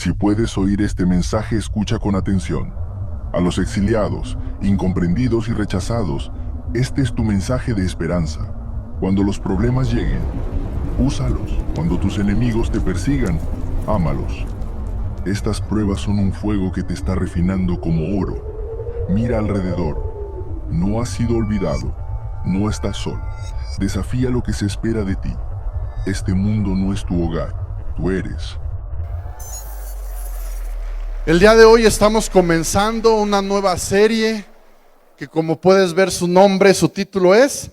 Si puedes oír este mensaje, escucha con atención. A los exiliados, incomprendidos y rechazados, este es tu mensaje de esperanza. Cuando los problemas lleguen, úsalos. Cuando tus enemigos te persigan, ámalos. Estas pruebas son un fuego que te está refinando como oro. Mira alrededor. No has sido olvidado. No estás solo. Desafía lo que se espera de ti. Este mundo no es tu hogar. Tú eres. El día de hoy estamos comenzando una nueva serie que, como puedes ver, su nombre, su título es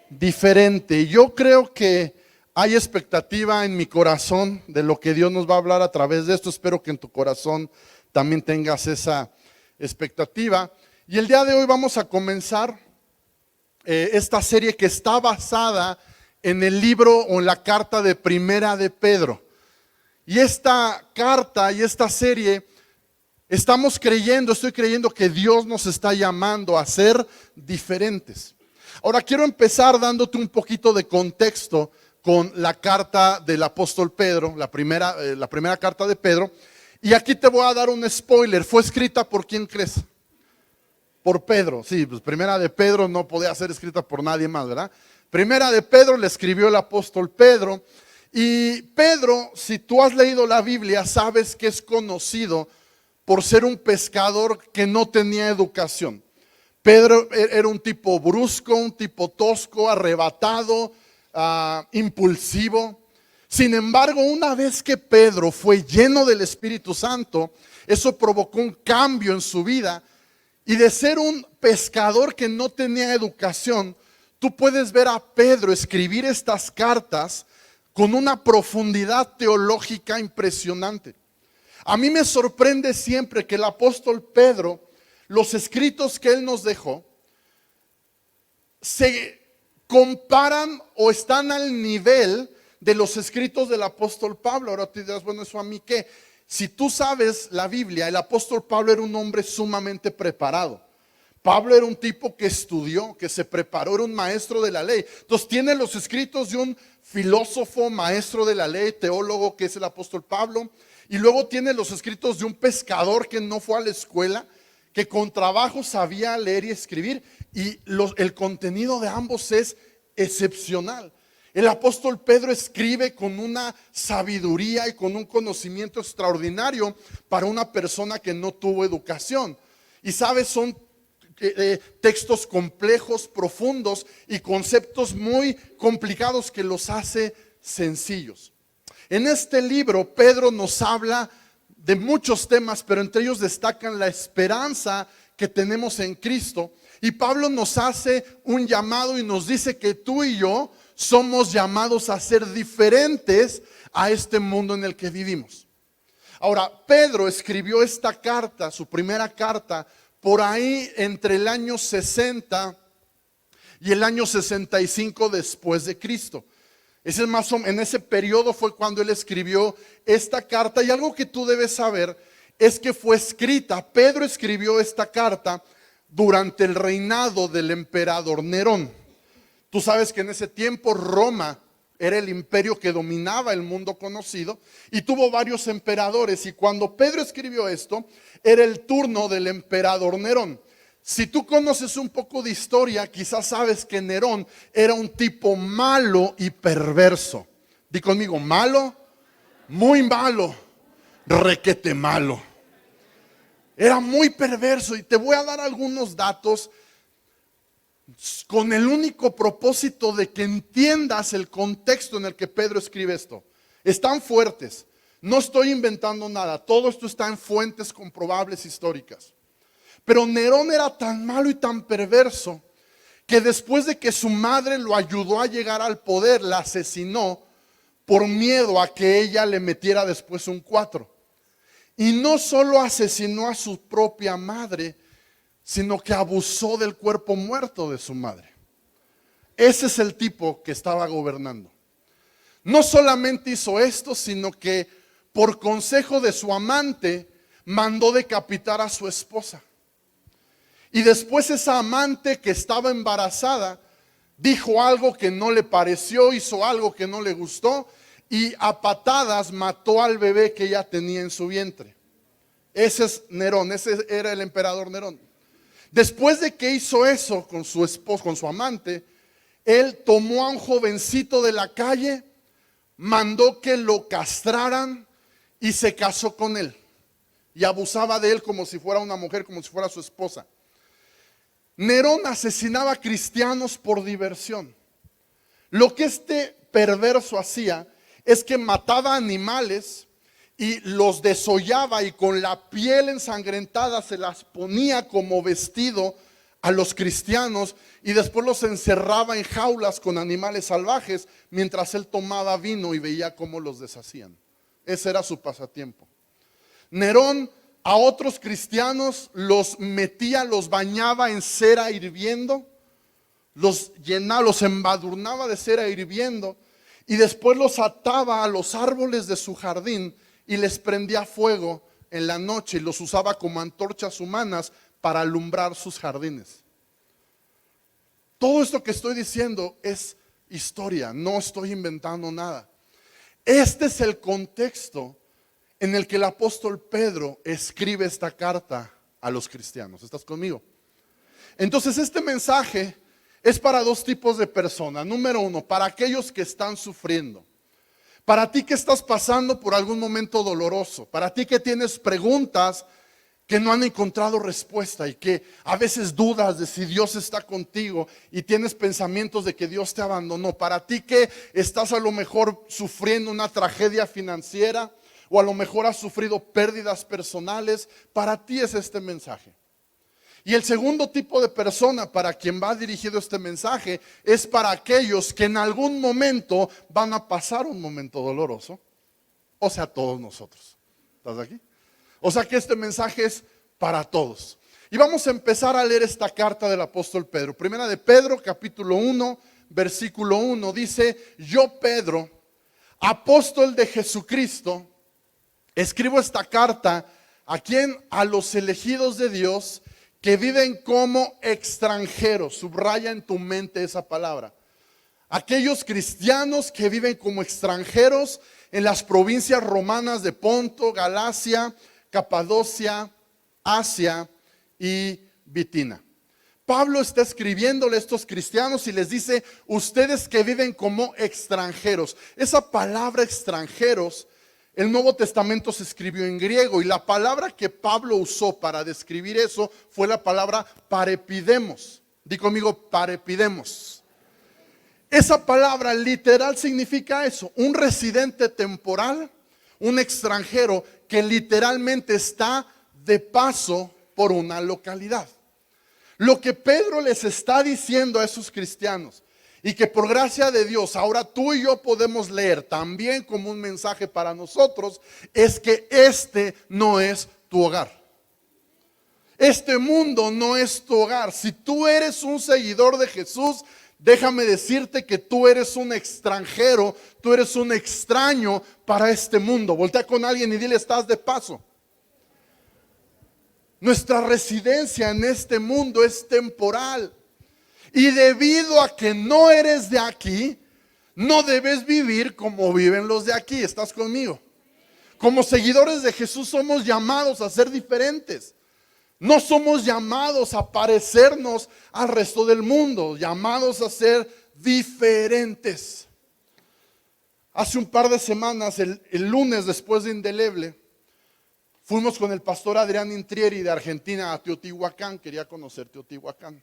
Diferente. Yo creo que hay expectativa en mi corazón de lo que Dios nos va a hablar a través de esto. Espero que en tu corazón también tengas esa expectativa. Y el día de hoy vamos a comenzar esta serie que está basada en el libro o en la carta de Primera de Pedro. Y esta carta y esta serie, estoy creyendo que Dios nos está llamando a ser diferentes. Ahora quiero empezar dándote un poquito de contexto con la carta del apóstol Pedro, la primera carta de Pedro. Y aquí te voy a dar un spoiler. ¿Fue escrita por quién crees? Por Pedro. Sí, pues Primera de Pedro no podía ser escrita por nadie más, ¿verdad? Primera de Pedro le escribió el apóstol Pedro. Y Pedro, si tú has leído la Biblia, sabes que es conocido por ser un pescador que no tenía educación. Pedro era un tipo brusco, un tipo tosco, arrebatado, impulsivo. Sin embargo, una vez que Pedro fue lleno del Espíritu Santo, eso provocó un cambio en su vida. Y de ser un pescador que no tenía educación, tú puedes ver a Pedro escribir estas cartas con una profundidad teológica impresionante. A mí me sorprende siempre que el apóstol Pedro, los escritos que él nos dejó, se comparan o están al nivel de los escritos del apóstol Pablo. Ahora te dirás, bueno, ¿eso a mí qué? Si tú sabes la Biblia, el apóstol Pablo era un hombre sumamente preparado. Pablo era un tipo que estudió, que se preparó, era un maestro de la ley. Entonces tiene los escritos de un filósofo, maestro de la ley, teólogo, que es el apóstol Pablo. Y luego tiene los escritos de un pescador que no fue a la escuela, que con trabajo sabía leer y escribir. Y el contenido de ambos es excepcional. El apóstol Pedro escribe con una sabiduría y con un conocimiento extraordinario para una persona que no tuvo educación. Y sabes, son textos complejos, profundos y conceptos muy complicados que los hace sencillos. En este libro Pedro nos habla de muchos temas, pero entre ellos destacan la esperanza que tenemos en Cristo. Y Pablo nos hace un llamado y nos dice que tú y yo somos llamados a ser diferentes a este mundo en el que vivimos. Ahora, Pedro escribió esta carta, su primera carta, por ahí entre el año 60 y el año 65 después de Cristo. En ese periodo fue cuando él escribió esta carta. Y algo que tú debes saber es que fue escrita, Pedro escribió esta carta durante el reinado del emperador Nerón. Tú sabes que en ese tiempo Roma era el imperio que dominaba el mundo conocido y tuvo varios emperadores. Y cuando Pedro escribió esto, era el turno del emperador Nerón. Si tú conoces un poco de historia, quizás sabes que Nerón era un tipo malo y perverso. Di conmigo, malo, muy malo, requete malo. Era muy perverso y te voy a dar algunos datos con el único propósito de que entiendas el contexto en el que Pedro escribe esto. Están fuertes, no estoy inventando nada, todo esto está en fuentes comprobables históricas. Pero Nerón era tan malo y tan perverso que después de que su madre lo ayudó a llegar al poder, la asesinó por miedo a que ella le metiera después un 4. Y no solo asesinó a su propia madre, sino que abusó del cuerpo muerto de su madre. Ese es el tipo que estaba gobernando. No solamente hizo esto, sino que por consejo de su amante mandó decapitar a su esposa. Y después esa amante que estaba embarazada dijo algo que no le pareció, hizo algo que no le gustó y a patadas mató al bebé que ella tenía en su vientre. Ese es Nerón, ese era el emperador Nerón. Después de que hizo eso con su esposo, con su amante, él tomó a un jovencito de la calle, mandó que lo castraran y se casó con él. Y abusaba de él como si fuera una mujer, como si fuera su esposa. Nerón asesinaba cristianos por diversión. Lo que este perverso hacía es que mataba animales y los desollaba y con la piel ensangrentada se las ponía como vestido a los cristianos y después los encerraba en jaulas con animales salvajes mientras él tomaba vino y veía cómo los deshacían. Ese era su pasatiempo. Nerón a otros cristianos los metía, los bañaba en cera hirviendo, los llenaba, los embadurnaba de cera hirviendo y después los ataba a los árboles de su jardín y les prendía fuego en la noche y los usaba como antorchas humanas para alumbrar sus jardines. Todo esto que estoy diciendo es historia, no estoy inventando nada. Este es el contexto en el que el apóstol Pedro escribe esta carta a los cristianos. ¿Estás conmigo? Entonces este mensaje es para dos tipos de personas. Número uno, para aquellos que están sufriendo. Para ti que estás pasando por algún momento doloroso. Para ti que tienes preguntas que no han encontrado respuesta y que a veces dudas de si Dios está contigo y tienes pensamientos de que Dios te abandonó. Para ti que estás a lo mejor sufriendo una tragedia financiera o a lo mejor has sufrido pérdidas personales, para ti es este mensaje. Y el segundo tipo de persona para quien va dirigido este mensaje es para aquellos que en algún momento van a pasar un momento doloroso. O sea, todos nosotros. ¿Estás aquí? O sea que este mensaje es para todos. Y vamos a empezar a leer esta carta del apóstol Pedro. Primera de Pedro, capítulo 1, versículo 1, dice: yo, Pedro, apóstol de Jesucristo, escribo esta carta a quien, a los elegidos de Dios que viven como extranjeros. Subraya en tu mente esa palabra. Aquellos cristianos que viven como extranjeros en las provincias romanas de Ponto, Galacia, Capadocia, Asia y Bitina. Pablo está escribiéndole a estos cristianos y les dice: ustedes que viven como extranjeros. Esa palabra extranjeros, el Nuevo Testamento se escribió en griego y la palabra que Pablo usó para describir eso fue la palabra parepidemos. Di conmigo, parepidemos. Esa palabra literal significa eso: un residente temporal, un extranjero que literalmente está de paso por una localidad. Lo que Pedro les está diciendo a esos cristianos, y que por gracia de Dios ahora tú y yo podemos leer también como un mensaje para nosotros, es que este no es tu hogar. Este mundo no es tu hogar. Si tú eres un seguidor de Jesús, déjame decirte que tú eres un extranjero, tú eres un extraño para este mundo. Voltea con alguien y dile: estás de paso. Nuestra residencia en este mundo es temporal. Y debido a que no eres de aquí, no debes vivir como viven los de aquí. ¿Estás conmigo? Como seguidores de Jesús somos llamados a ser diferentes. No somos llamados a parecernos al resto del mundo, llamados a ser diferentes. Hace un par de semanas, el lunes después de Indeleble, fuimos con el pastor Adrián Intrieri de Argentina a Teotihuacán. Quería conocer Teotihuacán.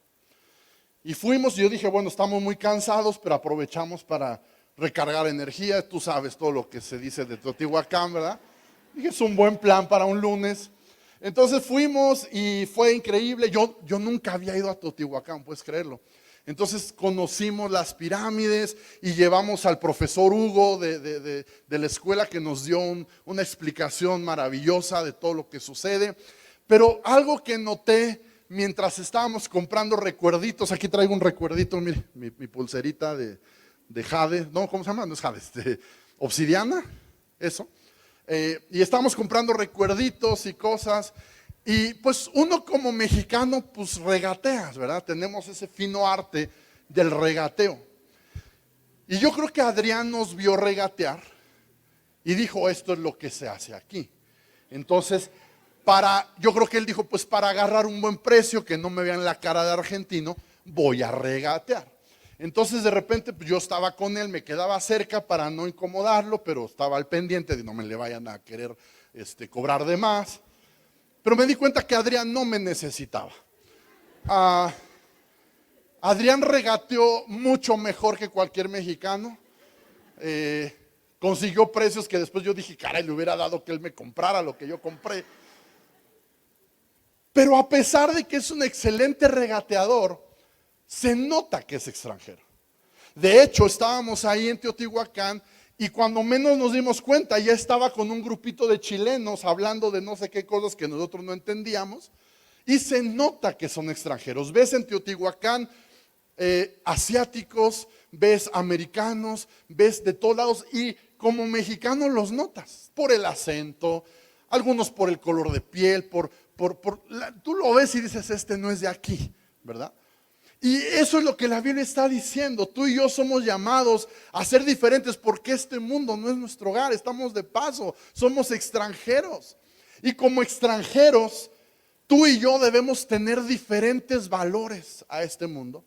Y fuimos y yo dije: bueno, estamos muy cansados, pero aprovechamos para recargar energía. Tú sabes todo lo que se dice de Teotihuacán, ¿verdad? Dije, es un buen plan para un lunes. Entonces fuimos y fue increíble. Yo nunca había ido a Teotihuacán, puedes creerlo. Entonces conocimos las pirámides y llevamos al profesor Hugo de la escuela, que nos dio una explicación maravillosa de todo lo que sucede. Pero algo que noté mientras estábamos comprando recuerditos, aquí traigo un recuerdito, mire, mi pulserita de jade, no, ¿cómo se llama? No es jade, obsidiana, eso. Y estábamos comprando recuerditos y cosas, y pues uno como mexicano pues regateas, ¿verdad? Tenemos ese fino arte del regateo. Y yo creo que Adrián nos vio regatear y dijo, esto es lo que se hace aquí. Entonces, yo creo que él dijo, pues para agarrar un buen precio, que no me vean la cara de argentino, voy a regatear. Entonces de repente pues, yo estaba con él, me quedaba cerca para no incomodarlo, pero estaba al pendiente de no me le vayan a querer cobrar de más. Pero me di cuenta que Adrián no me necesitaba. Adrián regateó mucho mejor que cualquier mexicano. Consiguió precios que después yo dije, caray, le hubiera dado que él me comprara lo que yo compré. Pero a pesar de que es un excelente regateador, se nota que es extranjero. De hecho, estábamos ahí en Teotihuacán y cuando menos nos dimos cuenta, ya estaba con un grupito de chilenos hablando de no sé qué cosas que nosotros no entendíamos. Y se nota que son extranjeros. Ves en Teotihuacán asiáticos, ves americanos, ves de todos lados y como mexicano los notas por el acento, algunos por el color de piel, tú lo ves y dices, este no es de aquí, ¿verdad? Y eso es lo que la Biblia está diciendo. Tú y yo somos llamados a ser diferentes porque este mundo no es nuestro hogar, estamos de paso, somos extranjeros. Y como extranjeros, tú y yo debemos tener diferentes valores a este mundo.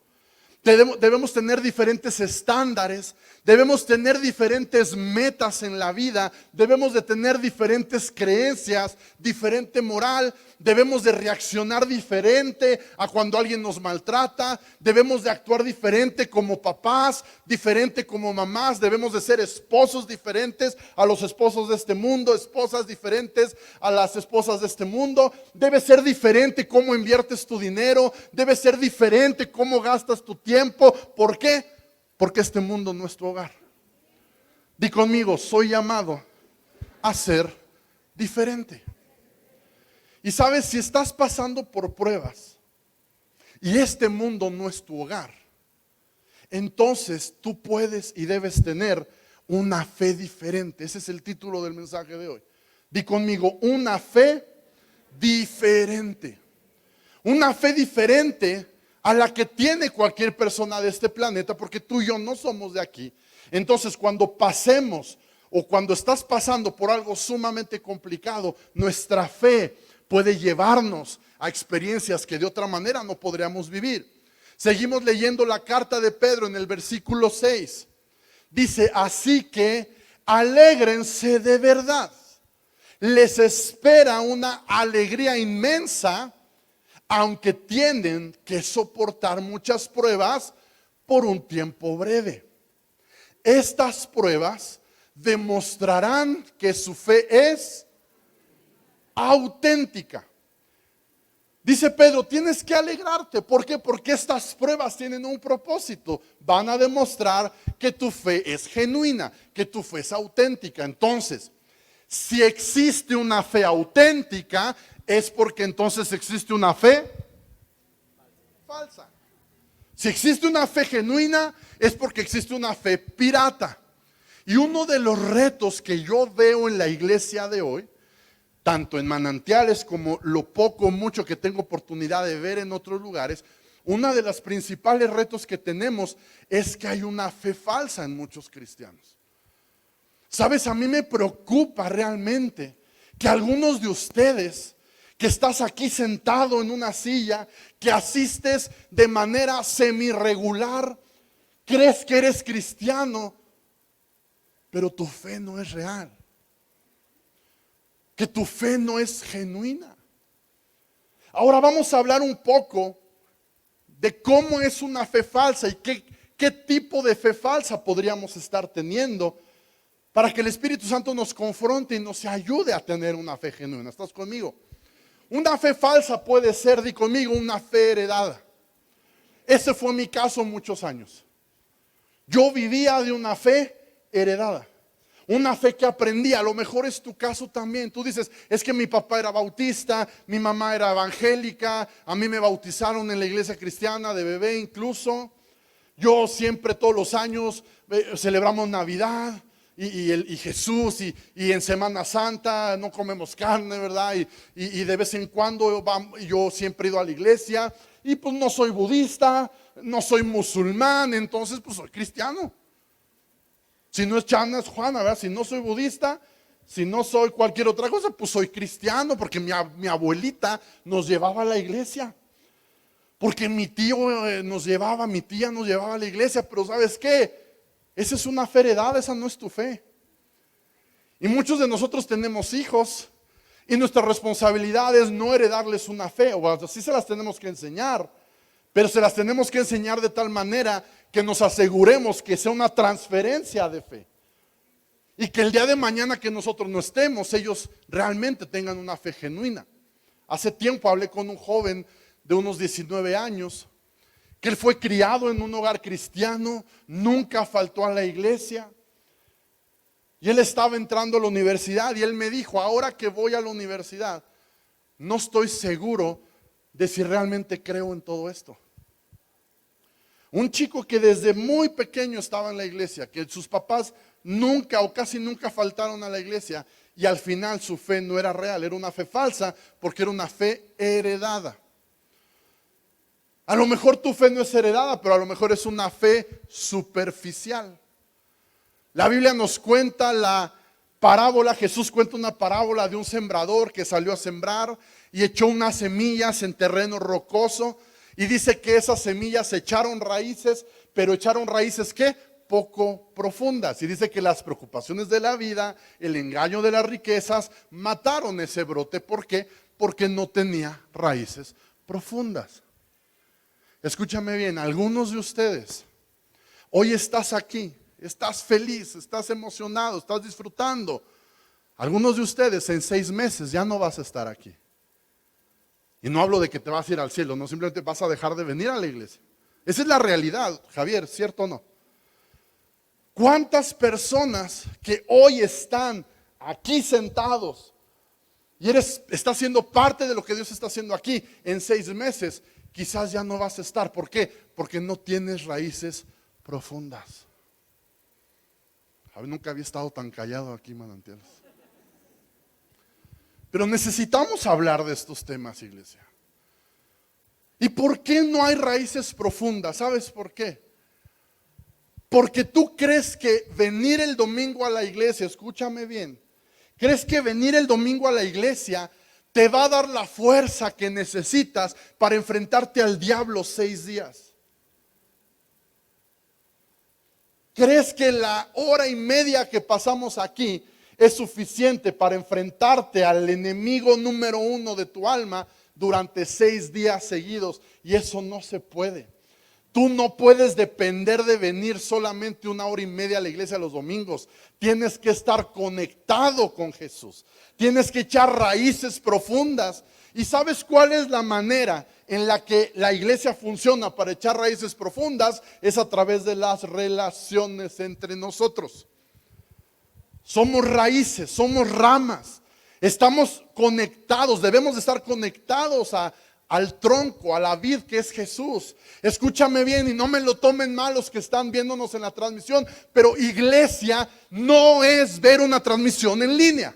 Debemos tener diferentes estándares, debemos tener diferentes metas en la vida, debemos de tener diferentes creencias, diferente moral, debemos de reaccionar diferente a cuando alguien nos maltrata, debemos de actuar diferente como papás, diferente como mamás, debemos de ser esposos diferentes a los esposos de este mundo, esposas diferentes a las esposas de este mundo, debe ser diferente cómo inviertes tu dinero, debe ser diferente cómo gastas tu tiempo. ¿Por qué? Porque este mundo no es tu hogar. Di conmigo, soy llamado a ser diferente. Y sabes, si estás pasando por pruebas y este mundo no es tu hogar, entonces tú puedes y debes tener una fe diferente. Ese es el título del mensaje de hoy. Di conmigo, una fe diferente. Una fe diferente a la que tiene cualquier persona de este planeta, porque tú y yo no somos de aquí. Entonces, cuando pasemos o cuando estás pasando por algo sumamente complicado, nuestra fe puede llevarnos a experiencias que de otra manera no podríamos vivir. Seguimos leyendo la carta de Pedro en el versículo 6. Dice, así que alégrense de verdad. Les espera una alegría inmensa, aunque tienen que soportar muchas pruebas por un tiempo breve. Estas pruebas demostrarán que su fe es auténtica. Dice Pedro, tienes que alegrarte. ¿Por qué? Porque estas pruebas tienen un propósito. Van a demostrar que tu fe es genuina, que tu fe es auténtica. Entonces, si existe una fe auténtica, es porque entonces existe una fe falsa. Si existe una fe genuina, es porque existe una fe pirata. Y uno de los retos que yo veo en la iglesia de hoy, tanto en Manantiales como lo poco o mucho que tengo oportunidad de ver en otros lugares, uno de los principales retos que tenemos es que hay una fe falsa en muchos cristianos. Sabes, a mí me preocupa realmente que algunos de ustedes que estás aquí sentado en una silla, que asistes de manera semirregular, crees que eres cristiano, pero tu fe no es real, que tu fe no es genuina. Ahora vamos a hablar un poco de cómo es una fe falsa y qué tipo de fe falsa podríamos estar teniendo para que el Espíritu Santo nos confronte y nos ayude a tener una fe genuina. ¿Estás conmigo? Una fe falsa puede ser, di conmigo, una fe heredada. Ese fue mi caso muchos años. Yo vivía de una fe heredada. Una fe que aprendí, a lo mejor es tu caso también. Tú dices, es que mi papá era bautista, mi mamá era evangélica, a mí me bautizaron en la iglesia cristiana de bebé incluso. Yo siempre todos los años celebramos Navidad. Y Jesús, y en Semana Santa no comemos carne, ¿verdad? Y de vez en cuando yo siempre he ido a la iglesia, y pues no soy budista, no soy musulmán, entonces pues soy cristiano. Si no es Chana, es Juana, ¿verdad? Si no soy budista, si no soy cualquier otra cosa, pues soy cristiano, porque mi abuelita nos llevaba a la iglesia. Porque mi tío mi tía nos llevaba a la iglesia, pero ¿sabes qué? Esa es una fe heredada, esa no es tu fe. Y muchos de nosotros tenemos hijos y nuestra responsabilidad es no heredarles una fe, o así se las tenemos que enseñar, pero se las tenemos que enseñar de tal manera que nos aseguremos que sea una transferencia de fe. Y que el día de mañana que nosotros no estemos, ellos realmente tengan una fe genuina. Hace tiempo hablé con un joven de unos 19 años, que él fue criado en un hogar cristiano, nunca faltó a la iglesia. Y él estaba entrando a la universidad y él me dijo, ahora que voy a la universidad, no estoy seguro de si realmente creo en todo esto. Un chico que desde muy pequeño estaba en la iglesia, que sus papás nunca o casi nunca faltaron a la iglesia y al final su fe no era real, era una fe falsa porque era una fe heredada. A lo mejor tu fe no es heredada, pero a lo mejor es una fe superficial. La Biblia nos cuenta la parábola, Jesús cuenta una parábola de un sembrador que salió a sembrar y echó unas semillas en terreno rocoso y dice que esas semillas echaron raíces, pero echaron raíces ¿qué? Poco profundas. Y dice que las preocupaciones de la vida, el engaño de las riquezas mataron ese brote. ¿Por qué? Porque no tenía raíces profundas. Escúchame bien, algunos de ustedes, hoy estás aquí, estás feliz, estás emocionado, estás disfrutando. Algunos de ustedes en 6 meses ya no vas a estar aquí. Y no hablo de que te vas a ir al cielo, no, simplemente vas a dejar de venir a la iglesia. Esa es la realidad, Javier, ¿cierto o no? ¿Cuántas personas que hoy están aquí sentados y estás siendo parte de lo que Dios está haciendo aquí en 6 meses? Quizás ya no vas a estar. ¿Por qué? Porque no tienes raíces profundas. Nunca había estado tan callado aquí, Manantiales. Pero necesitamos hablar de estos temas, iglesia. ¿Y por qué no hay raíces profundas? ¿Sabes por qué? Porque tú crees que venir el domingo a la iglesia, escúchame bien, crees que venir el domingo a la iglesia te va a dar la fuerza que necesitas para enfrentarte al diablo 6 días. ¿Crees que la hora y media que pasamos aquí es suficiente para enfrentarte al enemigo número 1 de tu alma durante 6 días seguidos? Y eso no se puede. Tú no puedes depender de venir solamente 1 hora y media a la iglesia los domingos. Tienes que estar conectado con Jesús. Tienes que echar raíces profundas. ¿Y sabes cuál es la manera en la que la iglesia funciona para echar raíces profundas? Es a través de las relaciones entre nosotros. Somos raíces, somos ramas. Estamos conectados, debemos de estar conectados al tronco, a la vid que es Jesús. Escúchame bien y no me lo tomen mal los que están viéndonos en la transmisión, pero iglesia no es ver una transmisión en línea.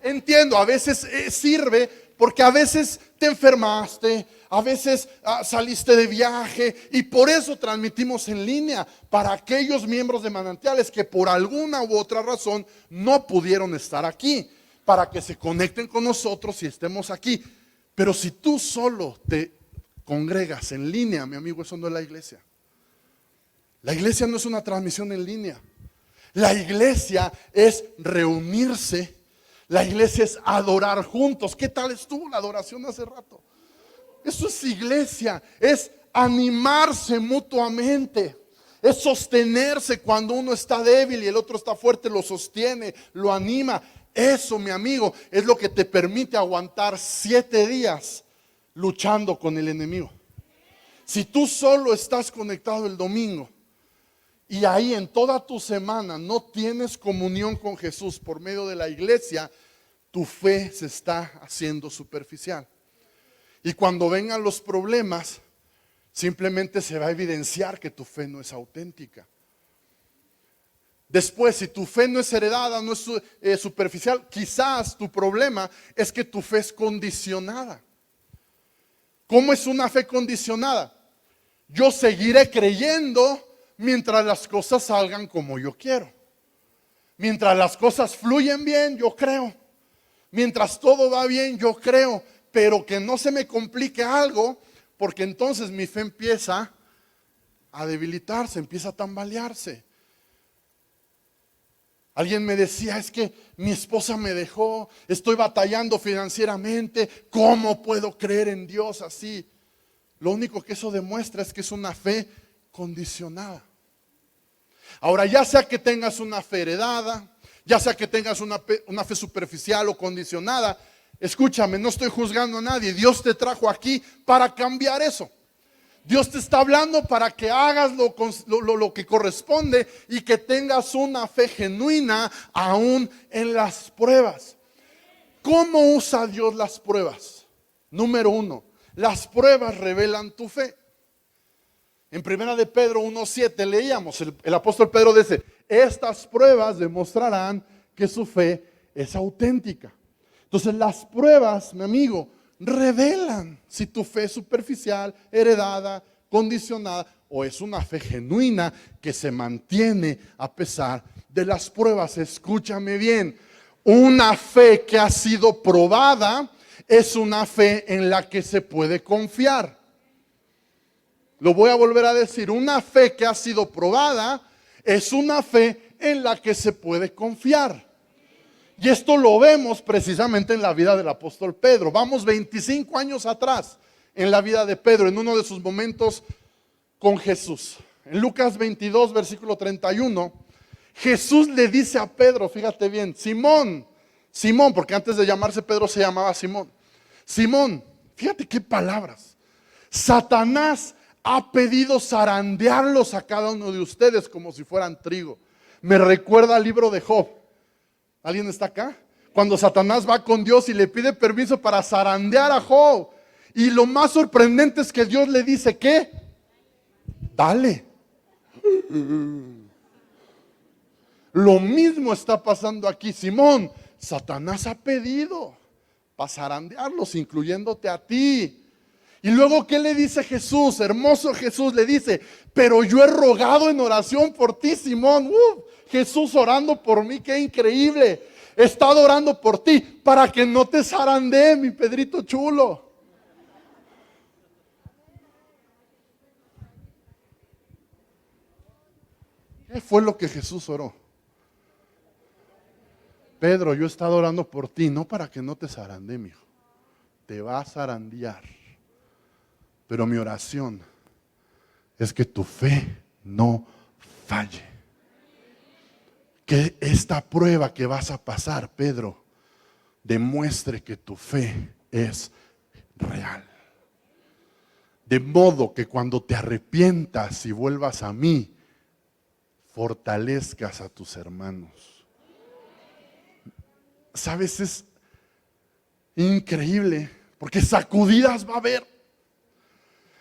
Entiendo, a veces sirve porque a veces te enfermaste, a veces saliste de viaje y por eso transmitimos en línea para aquellos miembros de Manantiales que por alguna u otra razón no pudieron estar aquí, para que se conecten con nosotros y estemos aquí. Pero si tú solo te congregas en línea, mi amigo, eso no es la iglesia. La iglesia no es una transmisión en línea. La iglesia es reunirse. La iglesia es adorar juntos. ¿Qué tal estuvo la adoración hace rato? Eso es iglesia. Es animarse mutuamente. Es sostenerse cuando uno está débil y el otro está fuerte, lo sostiene, lo anima. Eso, mi amigo, es lo que te permite aguantar 7 días luchando con el enemigo. Si tú solo estás conectado el domingo y ahí en toda tu semana no tienes comunión con Jesús por medio de la iglesia, tu fe se está haciendo superficial. Y cuando vengan los problemas, simplemente se va a evidenciar que tu fe no es auténtica. Después, si tu fe no es heredada, no es superficial, quizás tu problema es que tu fe es condicionada. ¿Cómo es una fe condicionada? Yo seguiré creyendo mientras las cosas salgan como yo quiero. Mientras las cosas fluyen bien, yo creo. Mientras todo va bien, yo creo. Pero que no se me complique algo, porque entonces mi fe empieza a debilitarse, empieza a tambalearse. Alguien me decía, es que mi esposa me dejó, estoy batallando financieramente, ¿cómo puedo creer en Dios así? Lo único que eso demuestra es que es una fe condicionada. Ahora, ya sea que tengas una fe heredada, ya sea que tengas una fe superficial o condicionada, escúchame, no estoy juzgando a nadie. Dios te trajo aquí para cambiar eso. Dios te está hablando para que hagas lo que corresponde y que tengas una fe genuina aún en las pruebas. ¿Cómo usa Dios las pruebas? Número 1, las pruebas revelan tu fe. En 1 de Pedro 1:7 leíamos, el apóstol Pedro dice, estas pruebas demostrarán que su fe es auténtica. Entonces las pruebas, mi amigo, revelan si tu fe es superficial, heredada, condicionada o es una fe genuina que se mantiene a pesar de las pruebas. Escúchame bien, una fe que ha sido probada es una fe en la que se puede confiar. Lo voy a volver a decir, una fe que ha sido probada es una fe en la que se puede confiar. Y esto lo vemos precisamente en la vida del apóstol Pedro. Vamos 25 años atrás en la vida de Pedro, en uno de sus momentos con Jesús. En Lucas 22, versículo 31, Jesús le dice a Pedro, fíjate bien, Simón, porque antes de llamarse Pedro se llamaba Simón. Simón, fíjate qué palabras. Satanás ha pedido zarandearlos a cada uno de ustedes como si fueran trigo. Me recuerda al libro de Job. ¿Alguien está acá? Cuando Satanás va con Dios y le pide permiso para zarandear a Job. Y lo más sorprendente es que Dios le dice, ¿qué? Dale. Lo mismo está pasando aquí, Simón. Satanás ha pedido para zarandearlos, incluyéndote a ti. Y luego, ¿qué le dice Jesús? Hermoso Jesús le dice, pero yo he rogado en oración por ti, Simón. Jesús orando por mí, qué increíble. He estado orando por ti para que no te zarandee, mi Pedrito chulo. ¿Qué fue lo que Jesús oró? Pedro, yo he estado orando por ti, no para que no te zarandee, mi hijo. Te va a zarandear. Pero mi oración es que tu fe no falle. Que esta prueba que vas a pasar, Pedro, demuestre que tu fe es real. De modo que cuando te arrepientas y vuelvas a mí, fortalezcas a tus hermanos. ¿Sabes? Es increíble, porque sacudidas va a haber.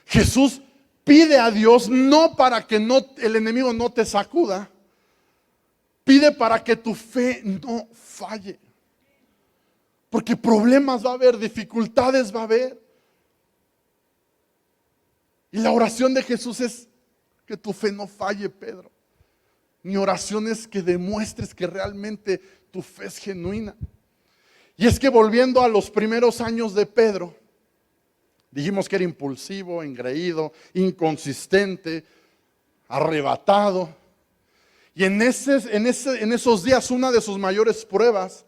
Jesús pide a Dios no para que el enemigo no te sacuda, pide para que tu fe no falle. Porque problemas va a haber, dificultades va a haber. Y la oración de Jesús es que tu fe no falle, Pedro. Mi oración es que demuestres que realmente tu fe es genuina. Y es que volviendo a los primeros años de Pedro, dijimos que era impulsivo, engreído, inconsistente, arrebatado. Y en esos días una de sus mayores pruebas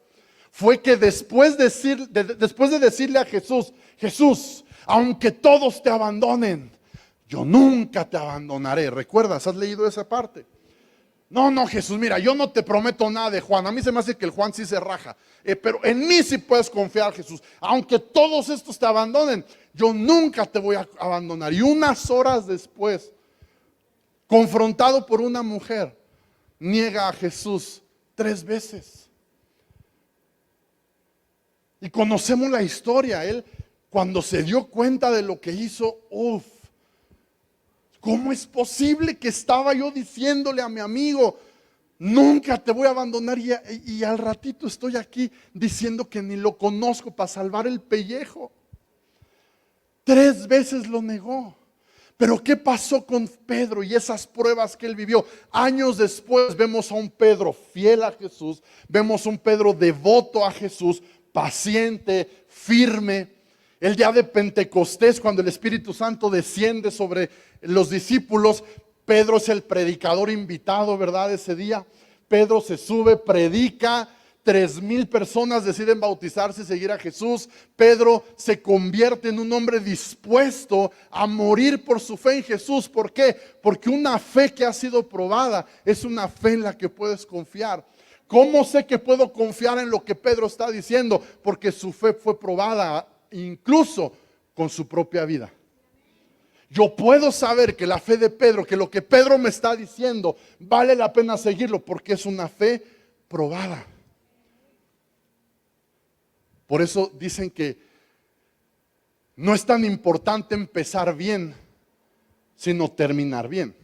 fue que después de decirle a Jesús, Jesús, aunque todos te abandonen, yo nunca te abandonaré. ¿Recuerdas? ¿Has leído esa parte? No, Jesús, mira, yo no te prometo nada de Juan. A mí se me hace que el Juan sí se raja. Pero en mí sí puedes confiar, Jesús. Aunque todos estos te abandonen, yo nunca te voy a abandonar. Y unas horas después, confrontado por una mujer, niega a Jesús 3 veces. Y conocemos la historia. Él, cuando se dio cuenta de lo que hizo, ¿cómo es posible que estaba yo diciéndole a mi amigo, nunca te voy a abandonar? Y al ratito estoy aquí diciendo que ni lo conozco para salvar el pellejo. 3 veces lo negó. Pero ¿qué pasó con Pedro y esas pruebas que él vivió? Años después vemos a un Pedro fiel a Jesús, vemos a un Pedro devoto a Jesús, paciente, firme. El día de Pentecostés, cuando el Espíritu Santo desciende sobre los discípulos, Pedro es el predicador invitado, ¿verdad? Ese día, Pedro se sube, predica. 3,000 personas deciden bautizarse y seguir a Jesús. Pedro se convierte en un hombre dispuesto a morir por su fe en Jesús. ¿Por qué? Porque una fe que ha sido probada es una fe en la que puedes confiar. ¿Cómo sé que puedo confiar en lo que Pedro está diciendo? Porque su fe fue probada incluso con su propia vida. Yo puedo saber que la fe de Pedro, que lo que Pedro me está diciendo, vale la pena seguirlo porque es una fe probada. Por eso dicen que no es tan importante empezar bien, sino terminar bien.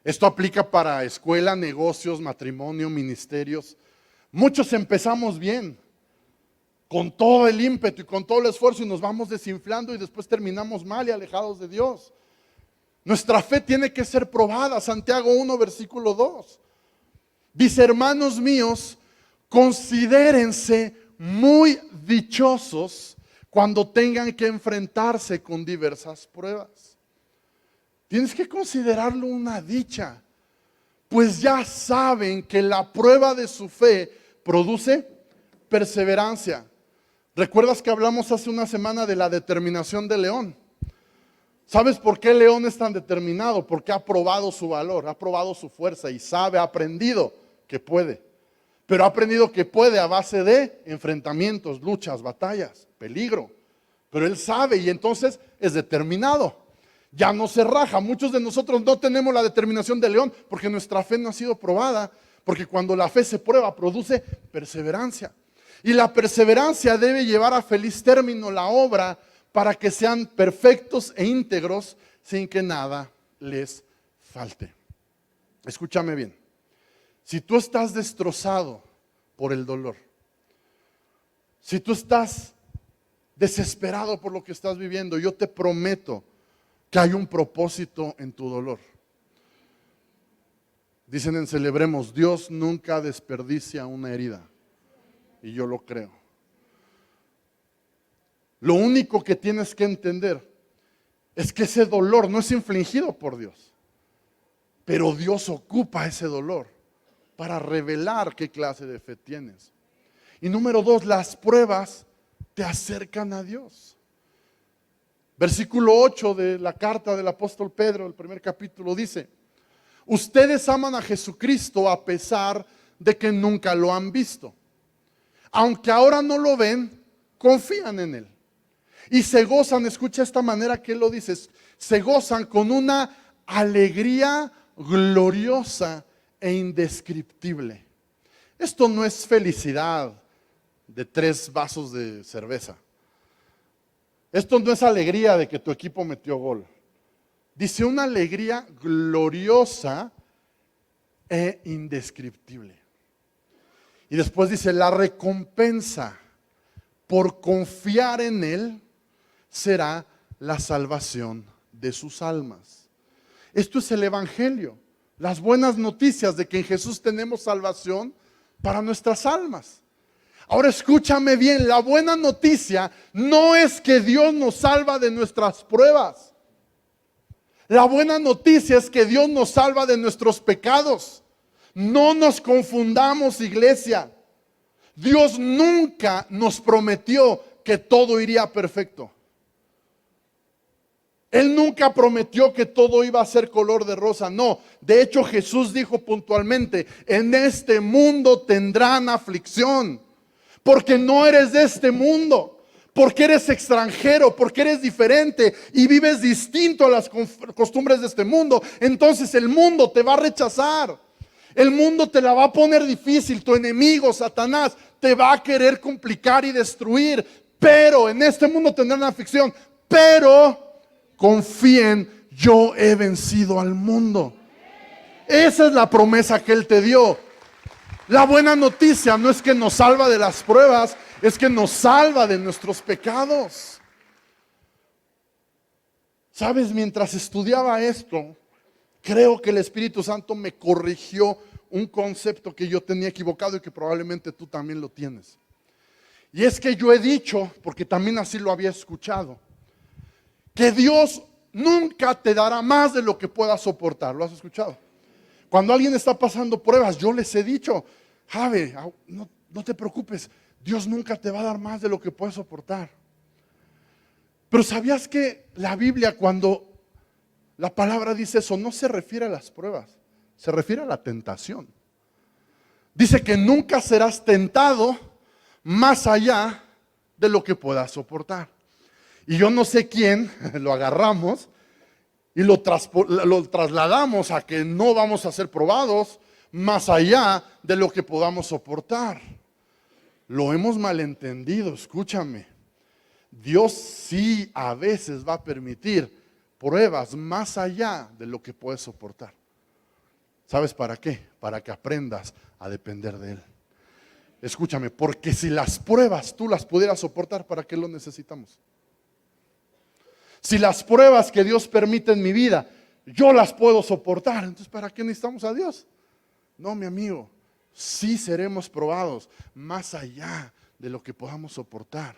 Esto aplica para escuela, negocios, matrimonio, ministerios. Muchos empezamos bien, con todo el ímpetu y con todo el esfuerzo, y nos vamos desinflando y después terminamos mal y alejados de Dios. Nuestra fe tiene que ser probada. Santiago 1, versículo 2. Dice: hermanos míos, considérense muy dichosos cuando tengan que enfrentarse con diversas pruebas. Tienes que considerarlo una dicha, pues ya saben que la prueba de su fe produce perseverancia. ¿Recuerdas que hablamos hace una semana de la determinación de León? ¿Sabes por qué León es tan determinado? Porque ha probado su valor, ha probado su fuerza y sabe, ha aprendido que puede. Pero ha aprendido que puede a base de enfrentamientos, luchas, batallas, peligro. Pero él sabe y entonces es determinado. Ya no se raja. Muchos de nosotros no tenemos la determinación de León porque nuestra fe no ha sido probada. Porque cuando la fe se prueba, produce perseverancia. Y la perseverancia debe llevar a feliz término la obra para que sean perfectos e íntegros sin que nada les falte. Escúchame bien. Si tú estás destrozado por el dolor, si tú estás desesperado por lo que estás viviendo, yo te prometo que hay un propósito en tu dolor. Dicen en Celebremos: Dios nunca desperdicia una herida. Y yo lo creo. Lo único que tienes que entender es que ese dolor no es infligido por Dios, pero Dios ocupa ese dolor para revelar qué clase de fe tienes. Y número 2, las pruebas te acercan a Dios. Versículo 8 de la carta del apóstol Pedro, el primer capítulo, dice: ustedes aman a Jesucristo a pesar de que nunca lo han visto. Aunque ahora no lo ven, confían en Él. Y se gozan, escucha esta manera que Él lo dice, se gozan con una alegría gloriosa e indescriptible. Esto no es felicidad de 3 vasos de cerveza. Esto no es alegría de que tu equipo metió gol. Dice una alegría gloriosa e indescriptible. Y después dice: la recompensa por confiar en Él será la salvación de sus almas. Esto es el Evangelio. Las buenas noticias de que en Jesús tenemos salvación para nuestras almas. Ahora escúchame bien, la buena noticia no es que Dios nos salva de nuestras pruebas. La buena noticia es que Dios nos salva de nuestros pecados. No nos confundamos, iglesia. Dios nunca nos prometió que todo iría perfecto. Él nunca prometió que todo iba a ser color de rosa, no. De hecho, Jesús dijo puntualmente: en este mundo tendrán aflicción, porque no eres de este mundo, porque eres extranjero, porque eres diferente y vives distinto a las costumbres de este mundo. Entonces el mundo te va a rechazar, el mundo te la va a poner difícil, tu enemigo, Satanás, te va a querer complicar y destruir. Pero en este mundo tendrán aflicción, pero confíen, yo he vencido al mundo. Esa es la promesa que Él te dio. La buena noticia no es que nos salva de las pruebas, es que nos salva de nuestros pecados. Sabes, mientras estudiaba esto, creo que el Espíritu Santo me corrigió un concepto que yo tenía equivocado y que probablemente tú también lo tienes. Y es que yo he dicho, porque también así lo había escuchado, que Dios nunca te dará más de lo que puedas soportar. ¿Lo has escuchado? Cuando alguien está pasando pruebas, yo les he dicho, Jave, no te preocupes, Dios nunca te va a dar más de lo que puedes soportar. Pero ¿sabías que la Biblia, cuando la palabra dice eso, no se refiere a las pruebas, se refiere a la tentación? Dice que nunca serás tentado más allá de lo que puedas soportar. Y yo no sé quién lo agarramos y lo trasladamos a que no vamos a ser probados más allá de lo que podamos soportar. Lo hemos malentendido, escúchame. Dios sí a veces va a permitir pruebas más allá de lo que puedes soportar. ¿Sabes para qué? Para que aprendas a depender de Él. Escúchame, porque si las pruebas tú las pudieras soportar, ¿para qué lo necesitamos? Si las pruebas que Dios permite en mi vida, yo las puedo soportar, entonces ¿para qué necesitamos a Dios? No, mi amigo, sí seremos probados más allá de lo que podamos soportar,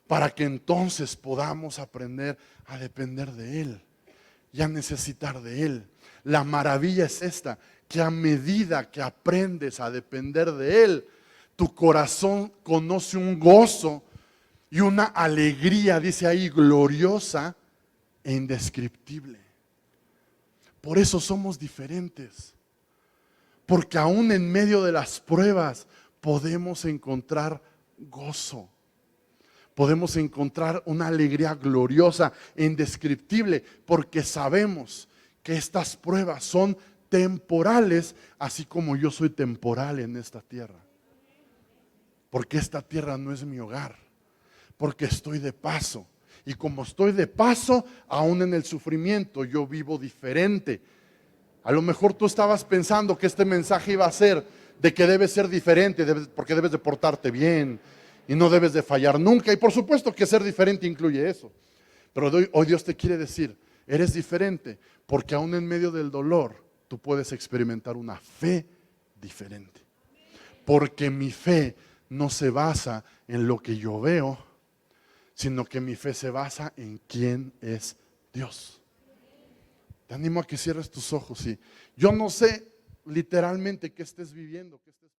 para que entonces podamos aprender a depender de Él y a necesitar de Él. La maravilla es esta, que a medida que aprendes a depender de Él, tu corazón conoce un gozo y una alegría, dice ahí, gloriosa e indescriptible. Por eso somos diferentes. Porque aún en medio de las pruebas podemos encontrar gozo. Podemos encontrar una alegría gloriosa e indescriptible. Porque sabemos que estas pruebas son temporales, así como yo soy temporal en esta tierra. Porque esta tierra no es mi hogar. Porque estoy de paso. Y como estoy de paso, aún en el sufrimiento yo vivo diferente. A lo mejor tú estabas pensando que este mensaje iba a ser de que debes ser diferente, porque debes de portarte bien y no debes de fallar nunca. Y por supuesto que ser diferente incluye eso. Pero hoy Dios te quiere decir, eres diferente porque aún en medio del dolor tú puedes experimentar una fe diferente. Porque mi fe no se basa en lo que yo veo, sino que mi fe se basa en quién es Dios. Te animo a que cierres tus ojos y yo no sé literalmente qué estés viviendo, qué estés